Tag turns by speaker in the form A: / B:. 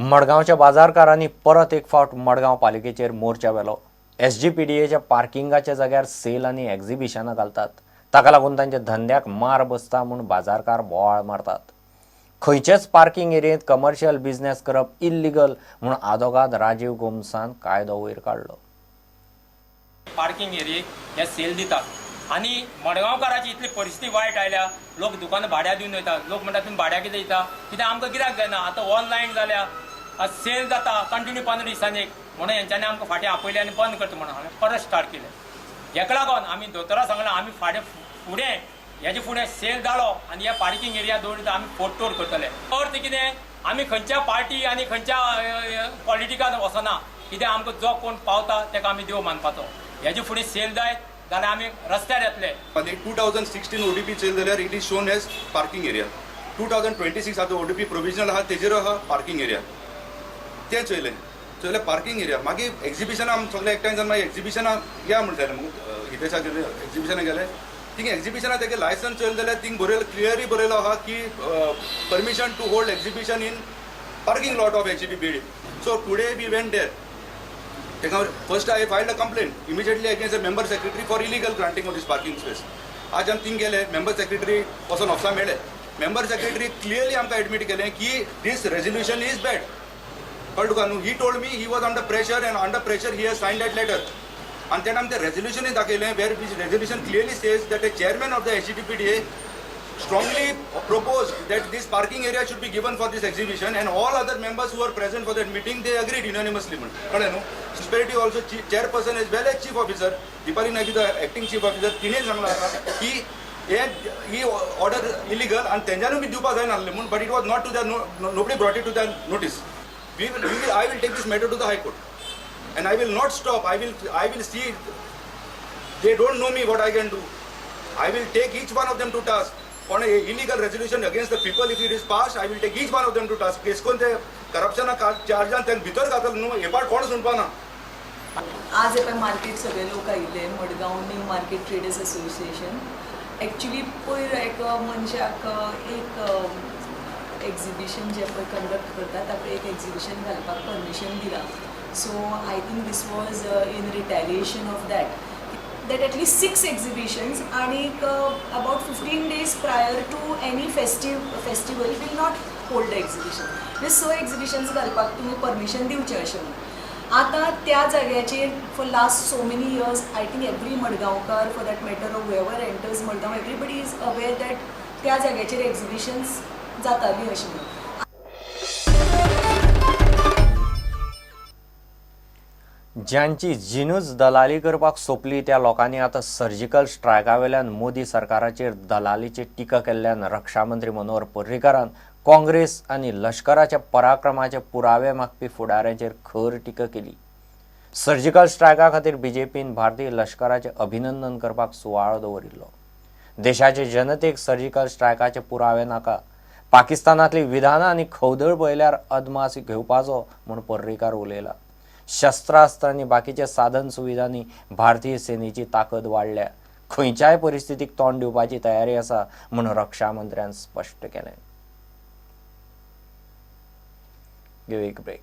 A: मडगावच्या बाजारकारांनी परत एक फावट मडगाव पालिकेचेर मोर्चा वेलो। SGPDAच्या पार्किंगाच्या जाग्यार सेल आणि एक्झिबिशनां घालतात, ताका लागून तांच्या धंद्याक मार बसता म्हूण बाजारकार बोवाळ मारतात। खंयचेच पार्किंग एरियेत कमर्शियल बिझनेस करप इल्लीगल म्हूण आदोगाद राजीव गोमसान कायदो वयर काडलो।
B: पार्किंग एरियेक हे सेल दितात आणि मडगावकाराची इतली परिस्थिती वायट आयल्या, लोक दुकान भाड्या दिवन वयता। लोक म्हणटा तुम्ही भाड्या कितें दिता, कित्याक आमकां गिरायक जायना। आतां ऑनलायन जाल्या, सेल जाता कंटिन्यू 15 दिसांनी एक, म्हणून हेंच्यांनी आमकां फाटीं आपयलें आनी बंद करता म्हणून हांवें परत स्टार्ट केलें। हेका लागून आमी दोतोरां सांगलां आमी फुडें हेजे फुडें सेल जालो आनी ह्या पार्किंग एरिया दवरता आमी फोडतोड करतले। अर्थ कितें, आमी खंयच्या पार्टी आनी खंयच्या पॉलिटिकान वचना, कित्याक आमकां जो कोण पावता ताका आमी देव मानपाचो। हेजे फुडें सेल जायत जाल्यार आमी रस्त्यार येतले।
C: 2016 ODP चेल जाल्यार it is shown as parking area. 2026 आता ODP प्रोविजनल आहा तेजेर आहा पार्किंग एरिया। ते चयले पार्किंग एरिया। मागीर एक्झिबिशनां आमी सगळे एकठांय जावन मागीर एक्झिबिशनां या म्हणटाले, हितेशा गेले एक्झिबिशनां गेले। थिंग एक्झिबिशनां तेगे लायसन्स चयले जाल्यार थिंग बरयलो, क्लियरली बरयलो आहा की permission to hold exhibition in parking lot of HGPBD। So today we went there. First I filed a complaint immediately against the member secretary for illegal granting of this parking space. आज हम thing गेले, member secretary पासून ऑफिसा मेळ्ळे। member secretary clearly आमकां admit केलें की this resolution is bad. कळ्ळें तुका न्हू? He told me he was under pressure and under pressure he has signed that letter. And then आमकां resolution दाखयलें where which resolution clearly says that a chairman of the SGPDA strongly proposed that this parking area should be given for this exhibition, and all other members who were present for that meeting they agreed unanimously. कळ्ळें न्हू? Municipality also chairperson as well as chief officer Dipali Nagi, the acting chief officer, तिने सांगला की he order illegal and तेंच्यानू बी दिवपा जायना आसलें म्हणून, but it was not to their nobody brought it to their notice. I will take this matter to the High Court and I will not stop. I will see. They don't know me what I can do. I will take each one of them to task on a illegal resolution against the people. If it is passed, I will take each one of them to task. केस कोण ते corruption चार्जान त्यांनी भितर घातलं न्हू, हे part कोण सुनपाना।
D: आज एका मार्केट सगळे लोक आयिल्ले, Madgaon new market traders association. Actually पयर एक मनशाक एक एक्झिबिशन जे पळय कंडक्ट करता ताका एक एक्झिबिशन घालपाक परमिशन दिला। So I think this was in retaliation of that at least 6 exhibitions and about 15 days prior to any festival will not hold the exhibition. This so exhibitions घालपाक तुम्ही permission दिवचे अशें म्हणून। आतां त्या जाग्याचेर for last so many years I think every Madgaonkar for that matter or whoever enters Madgaon everybody is aware that त्या जाग्याचेर exhibitions जाताली अशें म्हणून।
A: ज्यांची जिनूच दलाली करपाक सोंपली त्या लोकांनी आतां सर्जिकल स्ट्रायका वेल्यान मोदी सरकाराचेर दलालीची टिका केल्ल्यान रक्षा मंत्री मनोहर पर्रीकारान काँग्रेस आनी लश्कराच्या पराक्रमाचे पुरावे मागपी फुडाऱ्यांचेर खर टिका केली। सर्जिकल स्ट्रायका खातीर BJPन भारतीय लश्कराचें अभिनंदन करपाक सुवाळो दवरिल्लो। देशाचे जनतेक सर्जिकल स्ट्रायकाचे पुरावे नाका, पाकिस्तानांतली विधानां आनी खवदळ पळयल्यार अदमास घेवपाचो म्हूण पर्रीकार उलयला। शस्त्रास्त्र आनी बाकीच्या साधन सुविधांनी भारतीय सेनेची ताकद वाडल्या, खंयच्याय परिस्थितीक तोंड दिवपाची तयारी आसा म्हूण रक्षा मंत्र्यान स्पश्ट केलें। गिव एक ब्रेक।